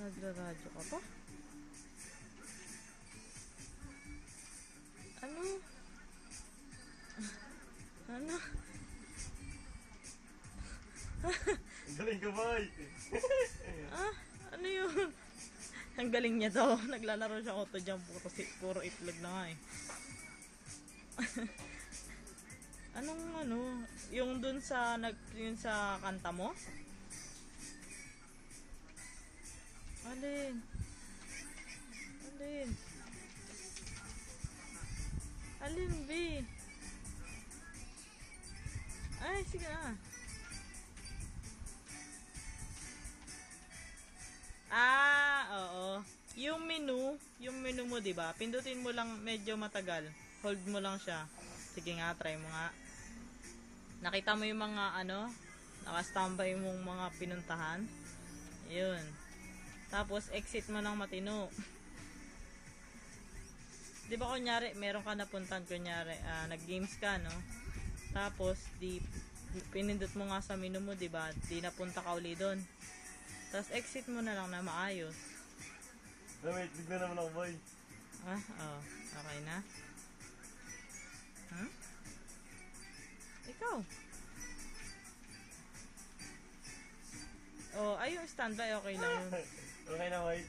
Nagraradyo ka pa? Ano? Ano? Galing ka, boy! Ano yun? Ang galing niya daw. Naglalaro siya auto jump. Puro itlog na nga eh. Anong ano? Yung dun sa yun sa kanta mo? Alin? Alin? Alin, B? Ay, sige na. Oo. Yung menu mo, 'di ba? Pindutin mo lang medyo matagal. Hold mo lang siya. Sige nga, try mo nga. Nakita mo yung mga naka-standby mong mga pinuntahan. 'Yun. Tapos exit mo ng matino. 'Di ba kunyari, meron ka napuntahan kunyari, nag-games ka, no? Tapos pinindot mo nga sa menu mo, 'di ba? Di napunta ka uli doon. Tapos exit mo na lang na maayos. Wait, bigla naman ako, boy. Okay na. Huh? Ikaw. Ay yung standby, okay lang yun. Okay na, boy.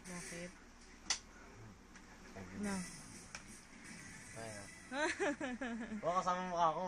Bakit? No. Ay, na. Baka kasama mo ako.